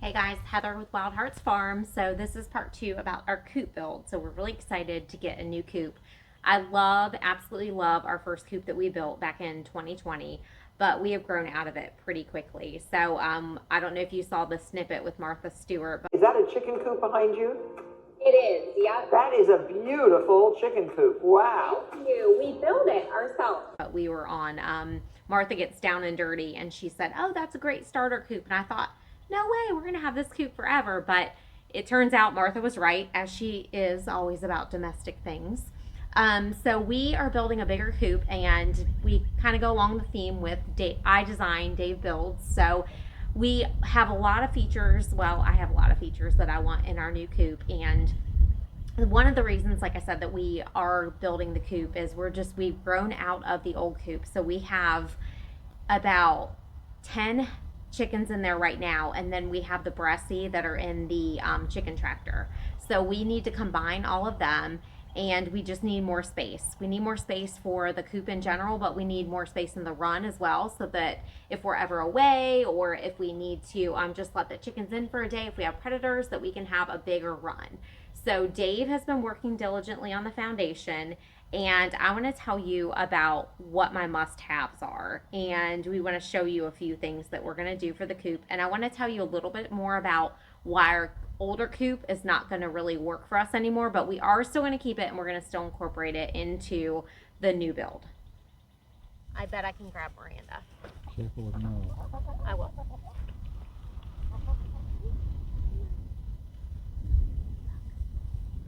Hey guys, Heather with Wild Hearts Farm. So this is part two about our coop build. So we're really excited to get a new coop. Absolutely love our first coop that we built back in 2020, but we have grown out of it pretty quickly. So I don't know if you saw the snippet with Martha Stewart, but Is that a chicken coop behind you? it is, yeah. That is a beautiful chicken coop. Wow. Thank you. We built it ourselves. But we were on Martha Gets Down and Dirty, and she said, "Oh, that's a great starter coop." And I thought, no way, we're going to have this coop forever. But it turns out Martha was right, as she is always about domestic things. So we are building a bigger coop, and we kind of go along the theme with I design, Dave builds. So we have a lot of features. Well, I have a lot of features that I want in our new coop, and one of the reasons, like I said, that we are building the coop is we've grown out of the old coop. So we have about 10 chickens in there right now, and then we have the breastie that are in the chicken tractor. So we need to combine all of them, and we just need more space. We need more space for the coop in general, but we need more space in the run as well, so that if we're ever away, or if we need to just let the chickens in for a day, if we have predators, that we can have a bigger run. So Dave has been working diligently on the foundation, and I want to tell you about what my must-haves are. And we want to show you a few things that we're going to do for the coop. And I want to tell you a little bit more about why our older coop is not going to really work for us anymore, but we are still going to keep it, and we're going to still incorporate it into the new build. I bet I can grab Miranda. Careful with Noah. I will.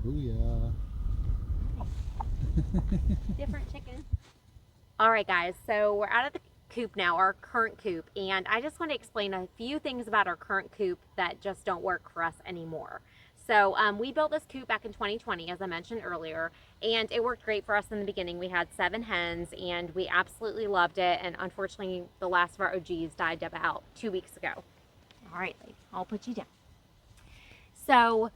Booyah. Different chicken. All right, guys, so we're out of the coop now, our current coop, and I just want to explain a few things about our current coop that just don't work for us anymore. So we built this coop back in 2020, as I mentioned earlier, and it worked great for us in the beginning. We had 7 hens, and we absolutely loved it, and unfortunately, the last of our OGs died about 2 weeks ago. All right, I'll put you down. So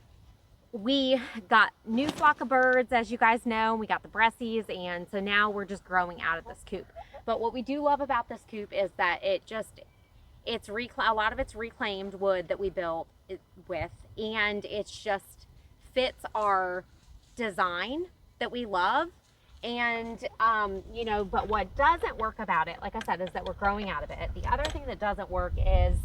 we got new flock of birds, as you guys know. We got the breasties, and so now we're just growing out of this coop. But what we do love about this coop is that a lot of it's reclaimed wood that we built it with, and it's just fits our design that we love. And but what doesn't work about it, like I said, is that we're growing out of it. The other thing that doesn't work is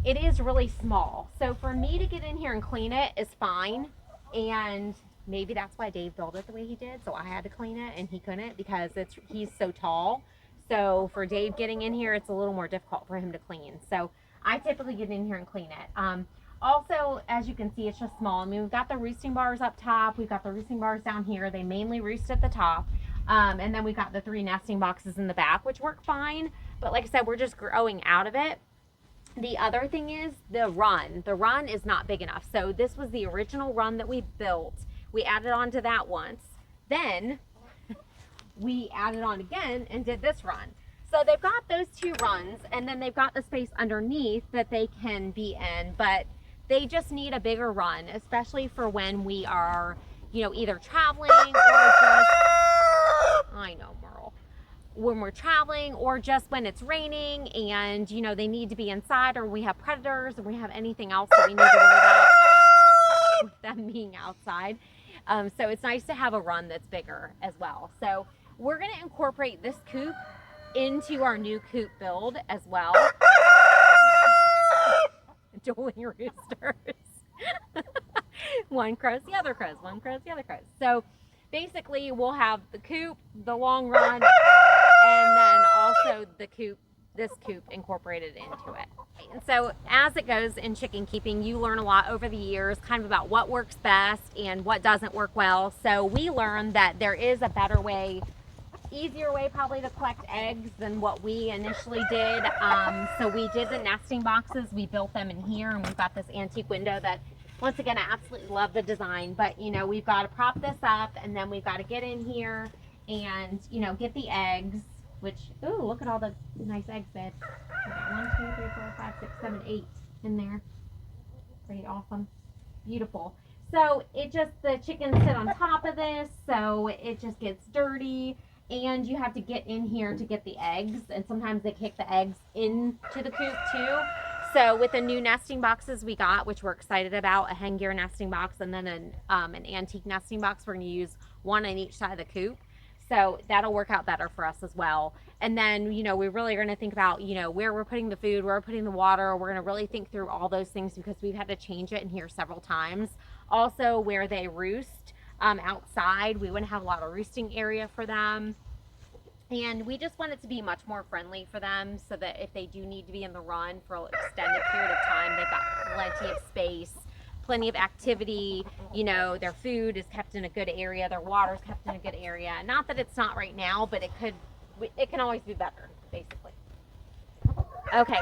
it is really small. So for me to get in here and clean it is fine. And maybe that's why Dave built it the way he did. So I had to clean it and he couldn't, because he's so tall. So for Dave getting in here, it's a little more difficult for him to clean. So I typically get in here and clean it. Also, as you can see, it's just small. I mean, we've got the roosting bars up top. We've got the roosting bars down here. They mainly roost at the top. And then we've got the 3 nesting boxes in the back, which work fine. But like I said, we're just growing out of it. The other thing is the run. The run is not big enough. So this was the original run that we built. We added on to that once. Then we added on again and did this run. So they've got those 2 runs, and then they've got the space underneath that they can be in, but they just need a bigger run, especially for when we are, either traveling or just, I know, Merle, when we're traveling, or just when it's raining and, they need to be inside, or we have predators, or we have anything else that we need to worry about with them being outside. So it's nice to have a run that's bigger as well. So we're going to incorporate this coop into our new coop build as well. Dueling roosters. One crows, the other crows. One crows, the other crows. So basically, we'll have the coop, the long run, and then also this coop incorporated into it. And so as it goes in chicken keeping, you learn a lot over the years, kind of about what works best and what doesn't work well. So we learned that there is a better way, easier way probably, to collect eggs than what we initially did. So we did the nesting boxes. We built them in here, and we've got this antique window that, once again, I absolutely love the design, but we've got to prop this up, and then we've got to get in here and get the eggs, which, ooh, look at all the nice eggs bed. 1, 2, 3, 4, 5, 6, 7, 8 in there. Pretty awesome. Beautiful. So the chickens sit on top of this, so it just gets dirty. And you have to get in here to get the eggs, and sometimes they kick the eggs into the coop too. So with the new nesting boxes we got, which we're excited about, a hen gear nesting box and then an antique nesting box, we're going to use one on each side of the coop. So that'll work out better for us as well. And then, we really are going to think about, where we're putting the food, where we're putting the water. We're going to really think through all those things because we've had to change it in here several times. Also, where they roost outside, we want to have a lot of roosting area for them. And we just want it to be much more friendly for them so that if they do need to be in the run for an extended period of time, they've got plenty of space, plenty of activity. Their food is kept in a good area, their water is kept in a good area. Not that it's not right now, but it can always be better, basically. Okay,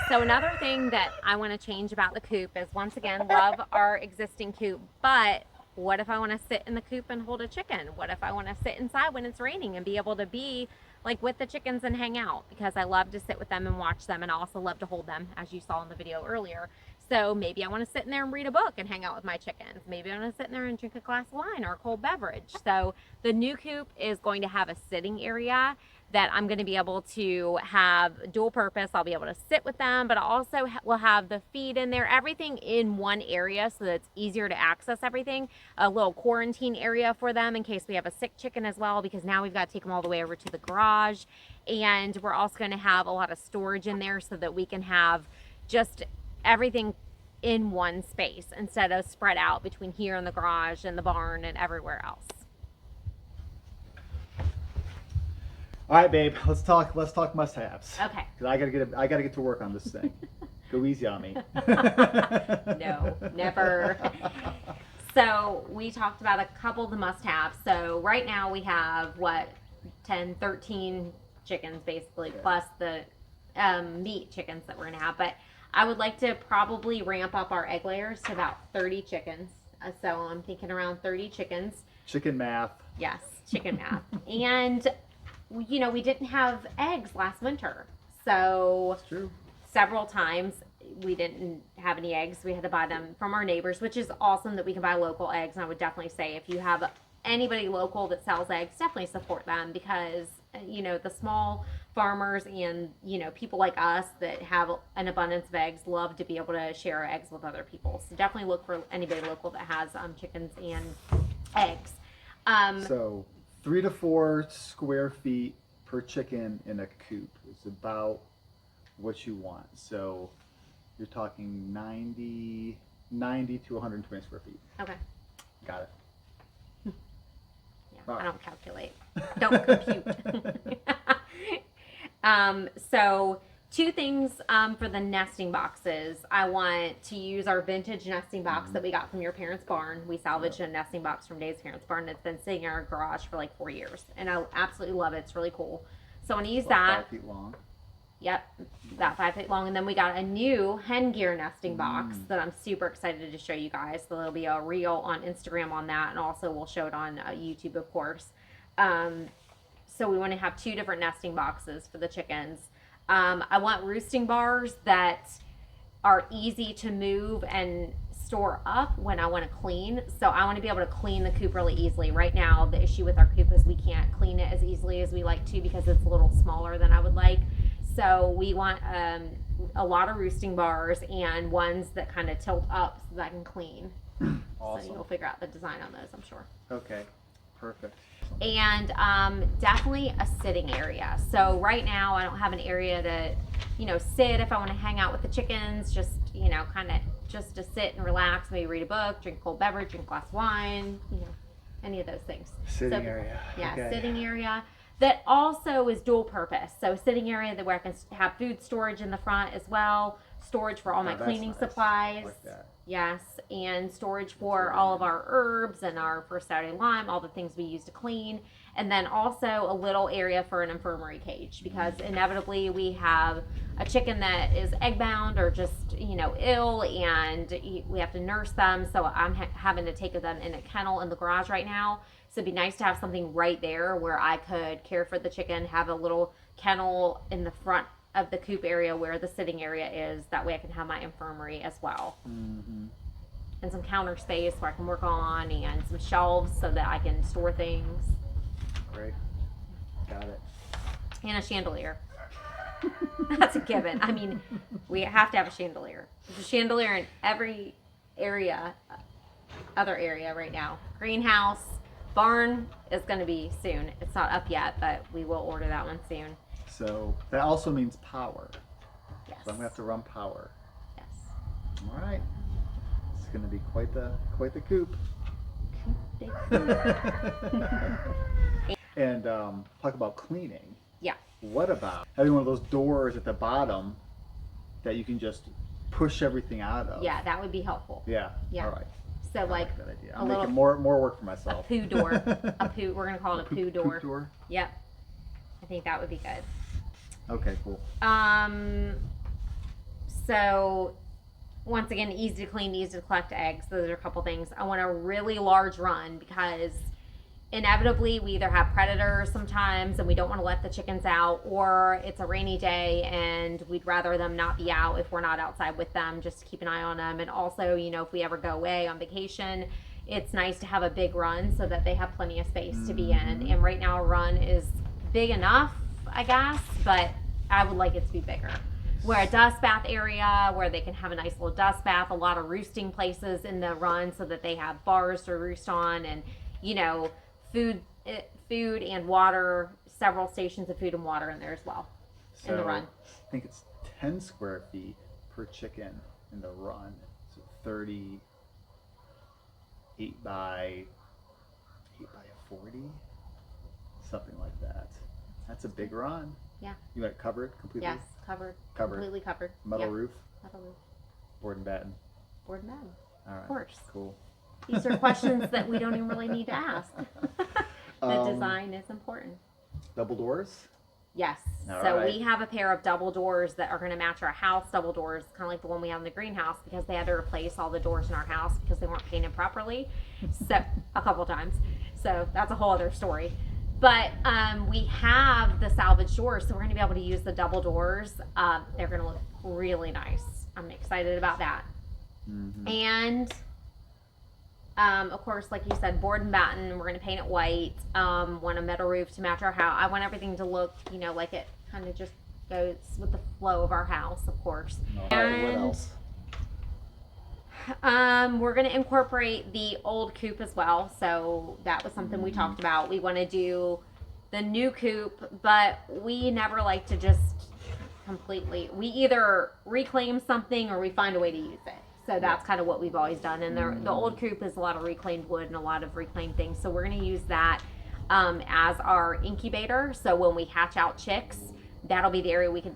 so another thing that I want to change about the coop is, once again, love our existing coop, but what if I want to sit in the coop and hold a chicken? What if I want to sit inside when it's raining and be able to be like with the chickens and hang out? Because I love to sit with them and watch them, and I also love to hold them, as you saw in the video earlier. So maybe I want to sit in there and read a book and hang out with my chickens. Maybe I want to sit in there and drink a glass of wine or a cold beverage. So the new coop is going to have a sitting area that I'm going to be able to have dual purpose. I'll be able to sit with them, but I also will have the feed in there, everything in one area so that it's easier to access everything. A little quarantine area for them in case we have a sick chicken as well, because now we've got to take them all the way over to the garage. And we're also going to have a lot of storage in there so that we can have just everything in one space instead of spread out between here and the garage and the barn and everywhere else. All right, babe. Let's talk must-haves. Okay. Because I gotta get to work on this thing. Go easy on me. No, never. So we talked about a couple of the must-haves. So right now we have 10, 13 chickens basically, plus the meat chickens that we're gonna have. But I would like to probably ramp up our egg layers to about 30 chickens. So I'm thinking around 30 chickens. Chicken math. Yes, chicken math. And we didn't have eggs last winter. So That's true. several times we didn't have any eggs. We had to buy them from our neighbors, which is awesome that we can buy local eggs. And I would definitely say if you have anybody local that sells eggs, definitely support them, because the small farmers and people like us that have an abundance of eggs love to be able to share our eggs with other people. So definitely look for anybody local that has chickens and eggs. So 3 to 4 square feet per chicken in a coop is about what you want. So you're talking 90 to 120 square feet. Okay. Got it. Yeah, All right. I don't calculate. Don't compute. So 2 things for the nesting boxes. I want to use our vintage nesting box that we got from your parents' barn. We salvaged a nesting box from Dave's parents' barn. It's been sitting in our garage for like 4 years, and I absolutely love it. It's really cool. So I want to use that. 5 feet long. Yep, about 5 feet long. And then we got a new hen gear nesting box that I'm super excited to show you guys. So there'll be a reel on Instagram on that, and also we'll show it on YouTube, of course. So we want to have 2 different nesting boxes for the chickens. I want roosting bars that are easy to move and store up when I want to clean. So I want to be able to clean the coop really easily. Right now, the issue with our coop is we can't clean it as easily as we like to because it's a little smaller than I would like. So we want a lot of roosting bars and ones that kind of tilt up so that I can clean. Awesome. So you'll figure out the design on those, I'm sure. Okay. Perfect. And definitely a sitting area. So right now I don't have an area to, sit if I want to hang out with the chickens, just, kind of just to sit and relax, maybe read a book, drink a cold beverage, drink a glass of wine, any of those things. Sitting area. Yeah, Okay. sitting area. That also is dual purpose. So sitting area that where I can have food storage in the front as well, storage for all my Oh, that's cleaning nice. supplies. Like that. Yes, and storage for all of our herbs and our First Saturday lime, all the things we use to clean. And then also a little area for an infirmary cage, because inevitably we have a chicken that is egg bound or just, ill, and we have to nurse them. So I'm having to take them in a kennel in the garage right now. So it'd be nice to have something right there where I could care for the chicken, have a little kennel in the front of the coop area where the sitting area is. That way I can have my infirmary as well. Mm-hmm. And some counter space where I can work on, and some shelves so that I can store things. Great. Got it. And a chandelier. That's a given. I mean, we have to have a chandelier. There's a chandelier in every area, other area right now. Greenhouse, barn is going to be soon. It's not up yet, but we will order that one soon. So that also means power. Yes. So I'm gonna have to run power. Yes. All right. It's gonna be quite the coop. Big And talk about cleaning. Yeah. What about having one of those doors at the bottom that you can just push everything out of? Yeah, that would be helpful. Yeah. Yeah. All right. So like that idea. a I'm little making more work for a myself. poo door. A poo. We're gonna call it a poo door. Poop door. Yep. I think that would be good. Okay. Cool. So once again, easy to clean, easy to collect eggs. Those are a couple things. I want a really large run because inevitably we either have predators sometimes and we don't want to let the chickens out, or it's a rainy day and we'd rather them not be out if we're not outside with them, just to keep an eye on them. And also, you know, if we ever go away on vacation, it's nice to have a big run so that they have plenty of space to be in. And right now a run is big enough, I guess, but I would like it to be bigger. Where a dust bath area where they can have a nice little dust bath, a lot of roosting places in the run so that they have bars to roost on, and, you know, food and water, several stations of food and water in there as well. So in the run. I think it's 10 square feet per chicken in the run. So 38 by 40, something like that. That's a big run. Yeah. You want it covered completely? Yes, covered. Covered. Completely covered. Metal Yeah. roof, Metal roof. board and batten. Board and batten. All right. Of course. Cool. These are questions that we don't even really need to ask. The Um, design is important. Double doors. Yes. All So right. we have a pair of double doors that are going to match our house double doors, kind of like the one we have in the greenhouse, because they had to replace all the doors in our house because they weren't painted properly. So a couple times. So that's a whole other story. But we have the salvage doors, so we're going to be able to use the double doors. They're going to look really nice. I'm excited about that. Mm-hmm. And of course, like you said, board and batten. We're going to paint it white. Want a metal roof to match our house. I want everything to look, you know, like it kind of just goes with the flow of our house, of course. All right. What And else? we're going to incorporate the old coop as well. So that was something we talked about. We want to do the new coop, but we never like to just completely, we either reclaim something or we find a way to use it. So that's kind of what we've always done. And the old coop is a lot of reclaimed wood and a lot of reclaimed things. So we're going to use that as our incubator. So when we hatch out chicks, that'll be the area we can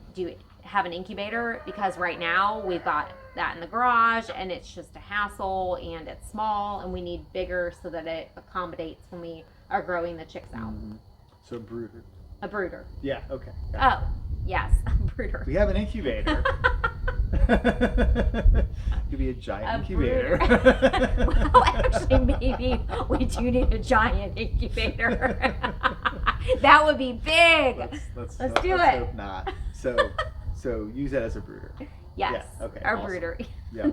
have an incubator, because right now we've got that in the garage and it's just a hassle and it's small, and we need bigger so that it accommodates when we are growing the chicks out. Mm-hmm. So brooder. A brooder. Yeah. Okay. Oh, yes, a brooder. We have an incubator. Could be a giant incubator. Well, actually, maybe we do need a giant incubator. That would be big. Let's do let's it. hope not. So use that as a brooder. Yes. Yeah, okay, Our awesome. brooder. Yeah.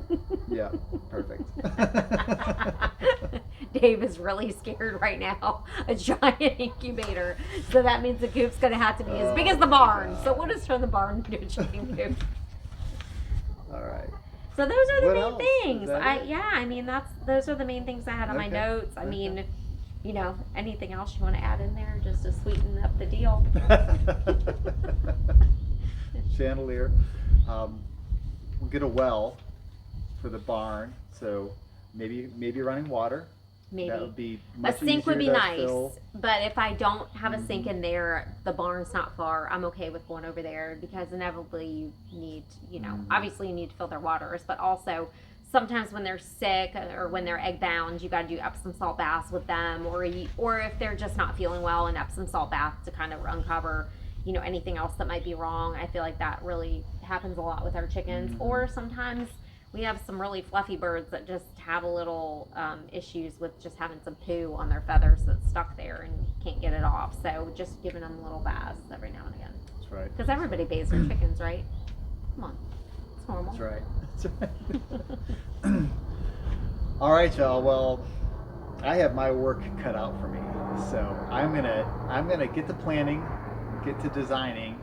Yeah. Perfect. Dave is really scared right now. A giant incubator. So that means the coop's going to have to be as big as the barn. So we'll just turn the barn into a chicken coop. All right. So those are the What main else? things. Is that it? I mean those are the main things I had on my Okay. notes. I Okay. mean, you know, anything else you want to add in there just to sweeten up the deal? Chandelier. We'll get a well for the barn, so maybe running water. Maybe. That would be A much sink would be easier to nice, fill. but if I don't have a sink in there, the barn's not far. I'm okay with going over there, because inevitably you need, you know, obviously you need to fill their waters, but also sometimes when they're sick or when they're egg bound, you got to do Epsom salt baths with them, or if they're just not feeling well, an Epsom salt bath to kind of uncover, you know, anything else that might be wrong. I feel like that really happens a lot with our chickens. Or sometimes we have some really fluffy birds that just have a little issues with just having some poo on their feathers that's stuck there and can't get it off. So just giving them little baths every now and again. That's right. Because everybody bathes their chickens, right? Come on. It's normal. That's right. That's right. All right, y'all. Well, I have my work cut out for me, so I'm gonna get to planning, get to designing,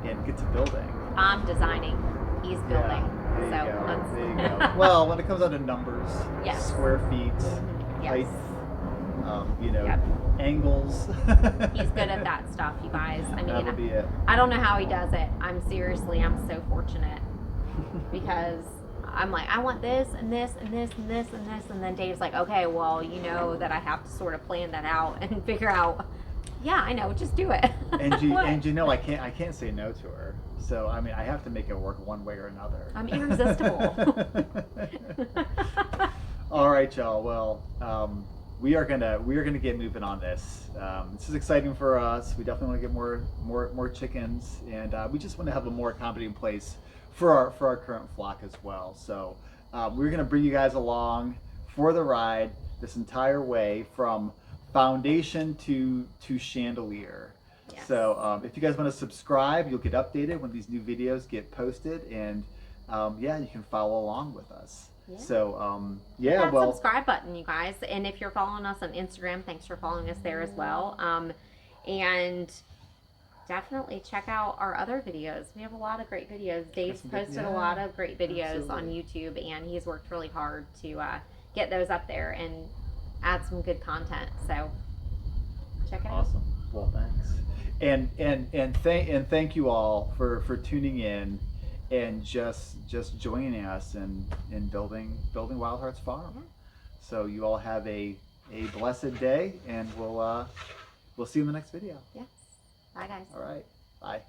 and get to building. I'm designing. He's building. Yeah, there you so go. let's- There you go. Well, when it comes down to numbers, Yes. square feet, Yes. height, you know, Yep. angles. He's good at that stuff, you guys. I That'll mean, be it. I don't know how he does it. I'm so fortunate because I'm like, I want this and this and this and this and this, and then Dave's like, okay, well, you know that I have to sort of plan that out and figure out. Yeah, I know. Just do it. And you know, I can't say no to her. So I mean, I have to make it work one way or another. I'm irresistible. All right, y'all. Well, we are gonna get moving on this. This is exciting for us. We definitely want to get more chickens, and we just want to have a more accommodating place for our current flock as well. So we're gonna bring you guys along for the ride this entire way from foundation to chandalier. Yes. So if you guys want to subscribe, you'll get updated when these new videos get posted, and yeah, you can follow along with us. Yeah. So Hit yeah, that well, subscribe button, you guys. And if you're following us on Instagram, thanks for following us there as well. And definitely check out our other videos. We have a lot of great videos. Dave's some good- posted yeah, a lot of great videos on absolutely. YouTube, and he's worked really hard to get those up there and add some good content. So check it out. awesome. Well, thanks. And thank you all for tuning in and just joining us in building Wild Hearts Farm. Yeah. So you all have a blessed day, and we'll see you in the next video. Yes. Bye, guys. All right. Bye.